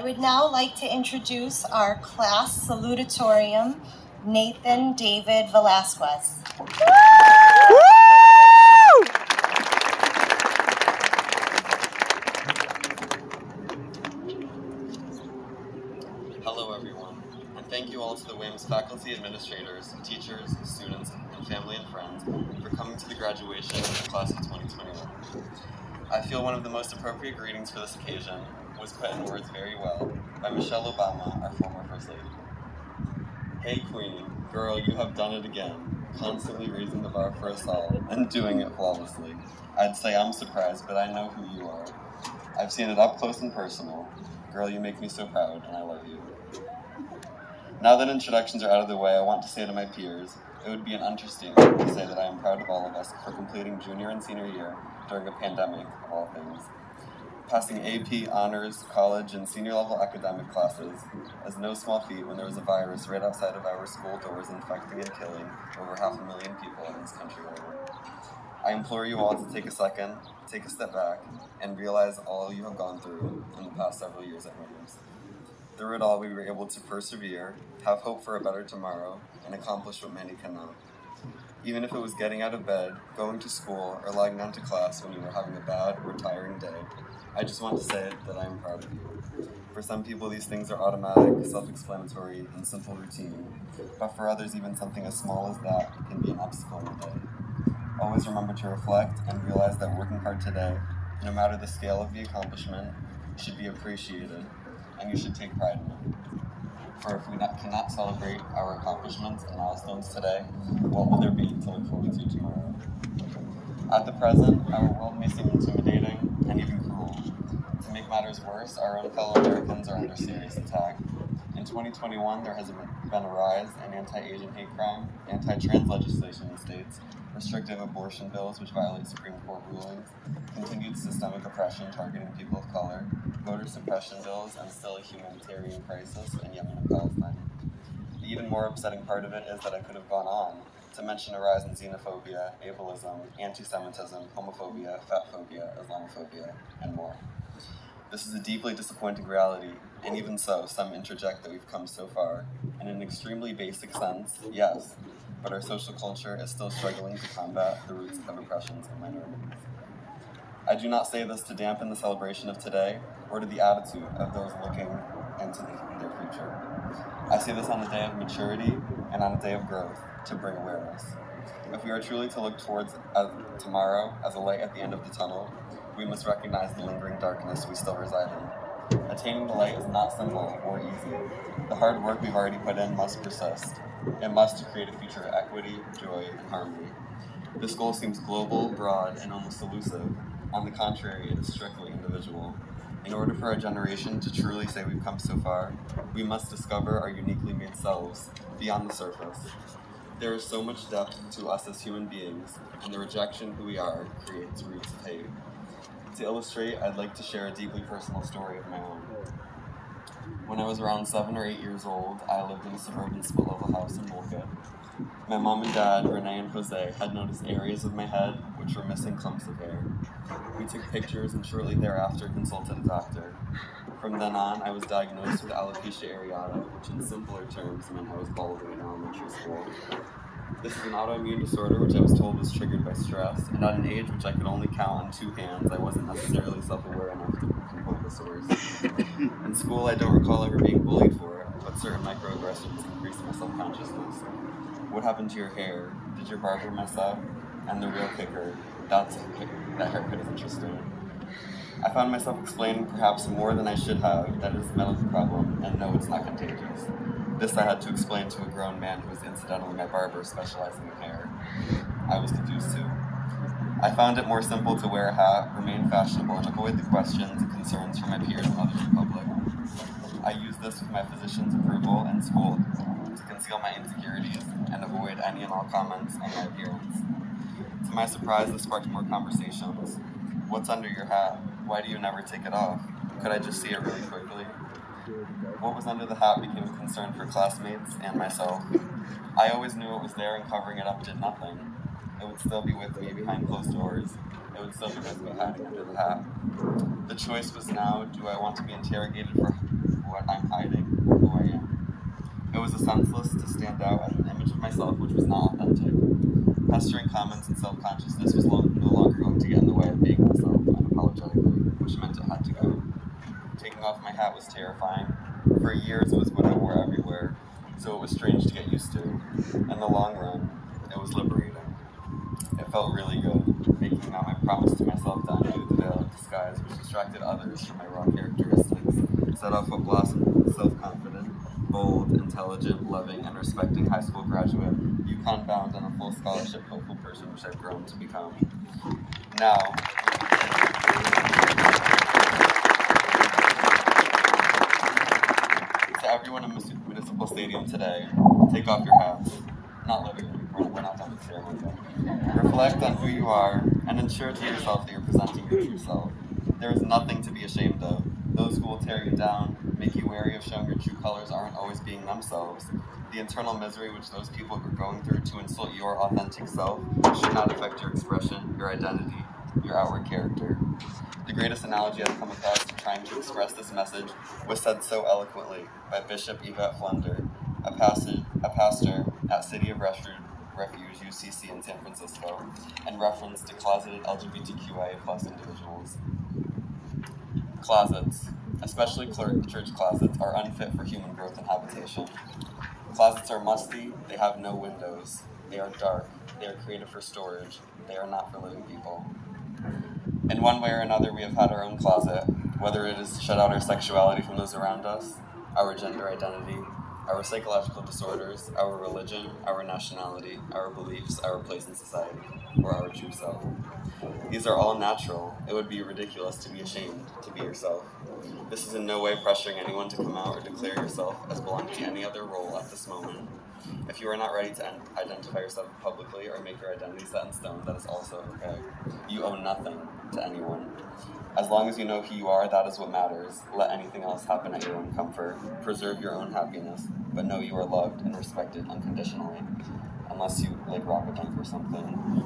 I would now like to introduce our class salutatorian, Nathan David Velasquez. Hello everyone, and thank you all to the WIM's faculty, administrators, teachers, students, and family and friends for coming to the graduation of the class of 2021. I feel one of the most appropriate greetings for this occasion was put in words very well by Michelle Obama, our former First Lady. Hey Queen, girl, you have done it again, constantly raising the bar for us all and doing it flawlessly. I'd say I'm surprised, but I know who you are. I've seen it up close and personal. Girl, you make me so proud, and I love you. Now that introductions are out of the way, I want to say to my peers, it would be an understatement to say that I am proud of all of us for completing junior and senior year during a pandemic of all things. Passing AP, honors, college, and senior level academic classes is no small feat when there was a virus right outside of our school doors infecting and killing over 500,000 people in this country alone. I implore you all to take a second, take a step back, and realize all you have gone through in the past several years at Williams. Through it all, we were able to persevere, have hope for a better tomorrow, and accomplish what many cannot. Even if it was getting out of bed, going to school, or logging on to class when you were having a bad or tiring day, I just want to say that I am proud of you. For some people, these things are automatic, self-explanatory, and simple routine, but for others, even something as small as that can be an obstacle in the day. Always remember to reflect and realize that working hard today, no matter the scale of the accomplishment, should be appreciated, and you should take pride in it. For if we cannot celebrate our accomplishments and milestones today, what will there be to look forward to tomorrow? At the present, our world may seem intimidating and even cruel. To make matters worse, our own fellow Americans are under serious attack. In 2021, there has been a rise in anti-Asian hate crime, anti-trans legislation in states, restrictive abortion bills which violate Supreme Court rulings, continued systemic oppression targeting people of color, voter suppression bills, and still a humanitarian crisis in Yemen and Palestine. The even more upsetting part of it is that I could have gone on to mention a rise in xenophobia, ableism, anti-Semitism, homophobia, fatphobia, Islamophobia, and more. This is a deeply disappointing reality, and even so, some interject that we've come so far. In an extremely basic sense, yes, but our social culture is still struggling to combat the roots of oppressions of minorities. I do not say this to dampen the celebration of today, or to the attitude of those looking into their future. I say this on a day of maturity and on a day of growth to bring awareness. If we are truly to look towards tomorrow as a light at the end of the tunnel, we must recognize the lingering darkness we still reside in. Attaining the light is not simple or easy. The hard work we've already put in must persist. It must to create a future of equity, joy, and harmony. This goal seems global, broad, and almost elusive. On the contrary, it is strictly individual. In order for our generation to truly say we've come so far, we must discover our uniquely made selves beyond the surface. There is so much depth to us as human beings, and the rejection of who we are creates roots of hate. To illustrate, I'd like to share a deeply personal story of my own. When I was around 7 or 8 years old, I lived in a suburban split-level house in Wolcott. My mom and dad, Renee and Jose, had noticed areas of my head which were missing clumps of hair. We took pictures and shortly thereafter consulted a doctor. From then on, I was diagnosed with alopecia areata, which in simpler terms meant I was balding in elementary school. This is an autoimmune disorder which I was told was triggered by stress, and at an age which I could only count on 2 hands, I wasn't necessarily self-aware enough to pinpoint the source. In school, I don't recall ever being bullied for it, but certain microaggressions increased my self-consciousness. What happened to your hair? Did your barber mess up? And the real kicker, that haircut is interesting. I found myself explaining perhaps more than I should have that it is a medical problem, and no, it's not contagious. This I had to explain to a grown man who was incidentally my barber specializing in hair. I was confused too. I found it more simple to wear a hat, remain fashionable, and avoid the questions and concerns from my peers and others in public. I used this with my physician's approval in school to conceal my insecurities and avoid any and all comments on my appearance. To my surprise, this sparked more conversations. What's under your hat? Why do you never take it off? Could I just see it really quickly? What was under the hat became a concern for classmates and myself. I always knew it was there and covering it up did nothing. It would still be with me behind closed doors. It would still be with me hiding under the hat. The choice was now, do I want to be interrogated for senseless to stand out as an image of myself which was not authentic. Pestering comments and self-consciousness was no longer going to get in the way of being myself unapologetically, which meant it had to go. Taking off my hat was terrifying. For years, it was what I wore everywhere, so it was strange to get used to. In the long run, it was liberating. It felt really good, making out my promise to myself to undo the veil of disguise which distracted others from my raw characteristics, set off what blossomed self-confident, bold, intelligent, loving, and respecting high school graduate, UConn-bound, and a full scholarship hopeful person which I've grown to become. Now, to everyone in Municipal Stadium today, take off your hats. Not literally, we're not done with the ceremony yet. Reflect on who you are and ensure to yourself that you're presenting your true self. There is nothing to be ashamed of. Those who will tear you down, make you wary of showing your true colors aren't always being themselves. The internal misery which those people are going through to insult your authentic self should not affect your expression, your identity, your outward character. The greatest analogy I've come across to trying to express this message was said so eloquently by Bishop Yvette Flunder, a pastor at City of Refuge UCC in San Francisco, in reference to closeted LGBTQIA+ individuals. Closets, especially church closets, are unfit for human growth and habitation. Closets are musty, they have no windows, they are dark, they are created for storage, they are not for living people. In one way or another, we have had our own closet, whether it is to shut out our sexuality from those around us, our gender identity, our psychological disorders, our religion, our nationality, our beliefs, our place in society, or our true self. These are all natural. It would be ridiculous to be ashamed to be yourself. This is in no way pressuring anyone to come out or declare yourself as belonging to any other role at this moment. If you are not ready to identify yourself publicly or make your identity set in stone, that is also okay. You owe nothing to anyone. As long as you know who you are, that is what matters. Let anything else happen at your own comfort. Preserve your own happiness, but know you are loved and respected unconditionally. Unless you like rob a bank or something.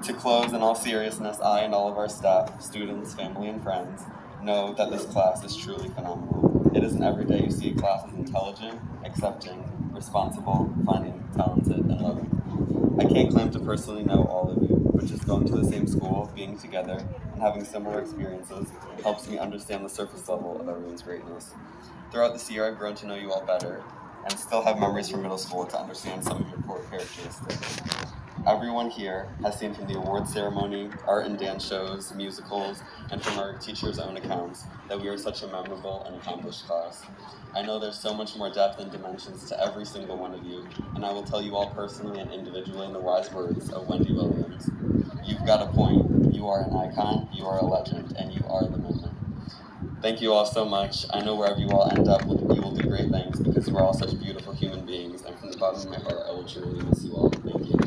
To close, in all seriousness, I and all of our staff, students, family, and friends know that this class is truly phenomenal. It isn't every day you see a class as intelligent, accepting, responsible, funny, talented, and loving. I can't claim to personally know all of you, but just going to the same school, being together, and having similar experiences helps me understand the surface level of everyone's greatness. Throughout this year, I've grown to know you all better, and still have memories from middle school to understand some of your core characteristics. Everyone here has seen from the award ceremony, art and dance shows, musicals, and from our teachers' own accounts that we are such a memorable and accomplished class. I know there's so much more depth and dimensions to every single one of you, and I will tell you all personally and individually in the wise words of Wendy Williams. You've got a point. You are an icon, you are a legend, and you are the moment. Thank you all so much. I know wherever you all end up, you will do great things because you are all such beautiful human beings, and from the bottom of my heart, I will truly miss you all. Thank you.